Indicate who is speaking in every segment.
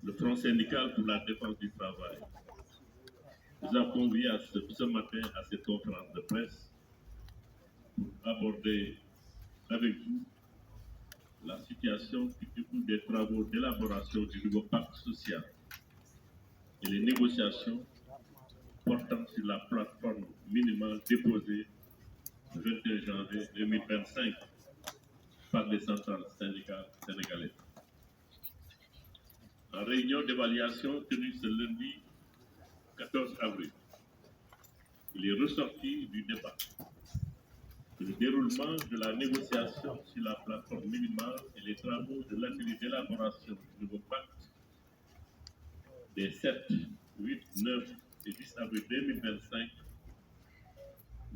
Speaker 1: le Front syndical pour la défense du travail, nous a conviés ce matin à cette conférence de presse pour aborder avec vous la situation qui découle des travaux d'élaboration du nouveau pacte social et les négociations portant sur la plateforme minimale déposée le 21 janvier 2025 par les centrales syndicales sénégalaises. En réunion d'évaluation tenue ce lundi 14 avril, il est ressorti du débat que le déroulement de la négociation sur la plateforme minimale et les travaux de l'atelier d'élaboration du nouveau pacte des 7, 8, 9 et 10 avril 2025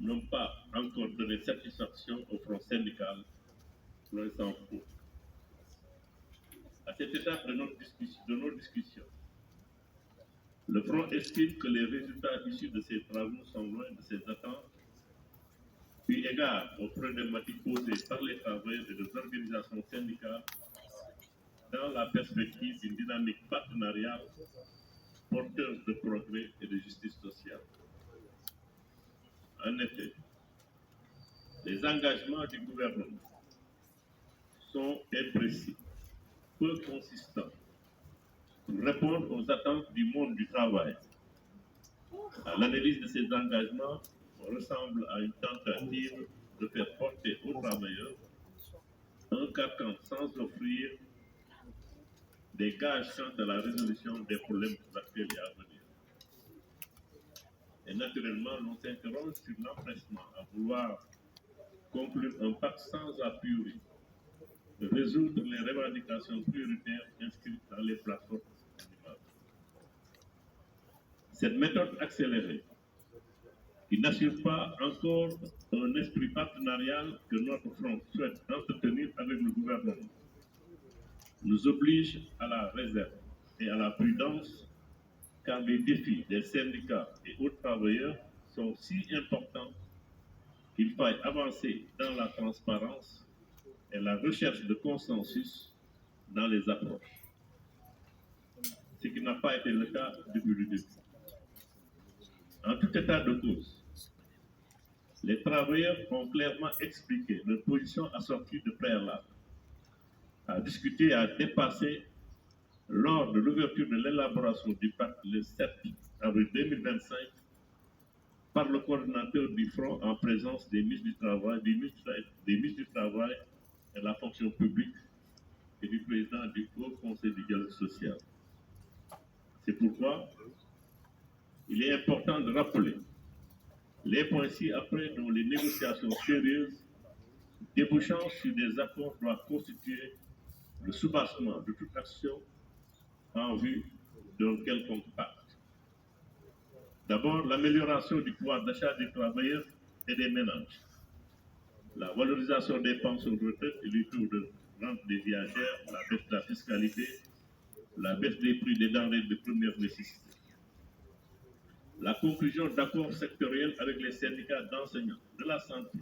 Speaker 1: n'ont pas encore donné satisfaction au front syndical, loin s'en faut. À cette étape de nos discussions, le front estime que les résultats issus de ces travaux sont loin de ses attentes, eu égard aux problématiques posées par les travailleurs et les organisations syndicales dans la perspective d'une dynamique partenariale porteuse de progrès et de justice sociale. En effet, les engagements du gouvernement sont imprécis, peu consistants, pour répondre aux attentes du monde du travail. L'analyse de ces engagements ressemble à une tentative de faire porter aux travailleurs un carcan sans offrir des gages quant à la résolution des problèmes actuels et à venir. Et naturellement, l'on s'interroge sur l'empressement à vouloir conclure un pacte sans a priori, de résoudre les revendications prioritaires inscrites dans les plateformes minimales. Cette méthode accélérée, qui n'assure pas encore un esprit partenarial que notre front souhaite entretenir avec le gouvernement, nous oblige à la réserve et à la prudence, car les défis des syndicats et autres travailleurs sont si importants qu'il faille avancer dans la transparence et la recherche de consensus dans les approches, ce qui n'a pas été le cas depuis le début. En tout état de cause, les travailleurs ont clairement expliqué leur position assortie de préalables, à discuter et à dépasser lors de l'ouverture de l'élaboration du pacte le 7 avril 2025 par le coordinateur du Front en présence des ministres du Travail, des ministres du Travail et de la fonction publique et du président du Haut Conseil du dialogue social. C'est pourquoi il est important de rappeler les points ci-après dont les négociations sérieuses débouchant sur des accords doivent constituer le soubassement de toute action en vue d'un quelconque pacte. D'abord, l'amélioration du pouvoir d'achat des travailleurs et des ménages, la valorisation des pensions de retraite et du taux de rente des viagères, la baisse de la fiscalité, la baisse des prix des denrées de première nécessité, la conclusion d'accords sectoriels avec les syndicats d'enseignants, de la santé,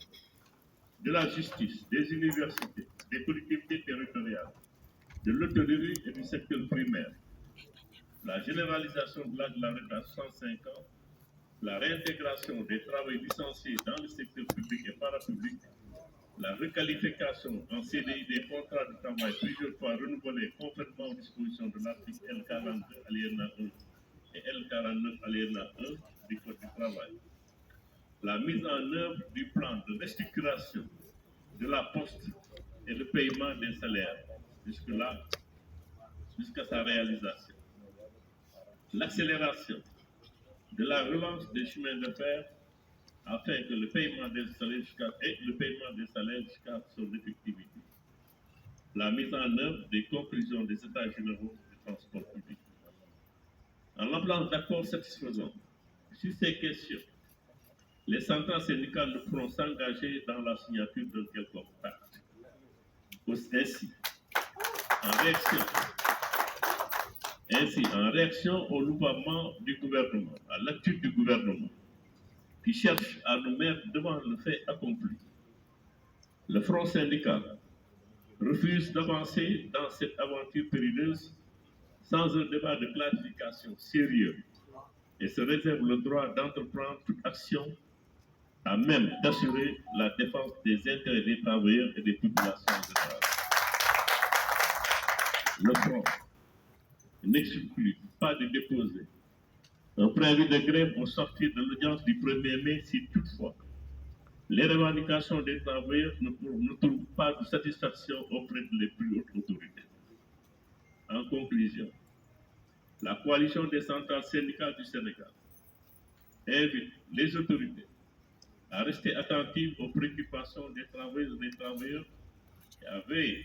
Speaker 1: de la justice, des universités, des collectivités territoriales, de l'hôtellerie et du secteur primaire, la généralisation de l'âge de la retraite à 65 ans, la réintégration des travailleurs licenciés dans le secteur public et parapublic, la requalification en CDI des contrats de travail plusieurs fois renouvelés conformément aux dispositions de l'article L42 alinéa 1 et L49 alinéa 1 du Code du travail, la mise en œuvre du plan de restructuration de la poste et le paiement des salaires jusqu'à sa réalisation, l'accélération de la relance des chemins de fer afin que le paiement des salaires jusqu'à son effectivité, la mise en œuvre des conclusions des États généraux du transport public. En l'absence d'accords satisfaisants sur ces questions, les centrales syndicales ne pourront s'engager dans la signature d'un quelconque pacte. Ainsi, en réaction au louvoiement du gouvernement, à l'attitude du gouvernement, qui cherche à nous mettre devant le fait accompli, le front syndical refuse d'avancer dans cette aventure périneuse sans un débat de classification sérieux et se réserve le droit d'entreprendre toute action à même d'assurer la défense des intérêts des travailleurs et des populations générales. Le front n'exclut pas de déposer un préavis de grève au sortir de l'audience du 1er mai si toutefois les revendications des travailleurs ne trouvent pas de satisfaction auprès des plus hautes autorités. En conclusion, la coalition des centrales syndicales du Sénégal invite les autorités à rester attentives aux préoccupations des travailleuses et des travailleurs et à veiller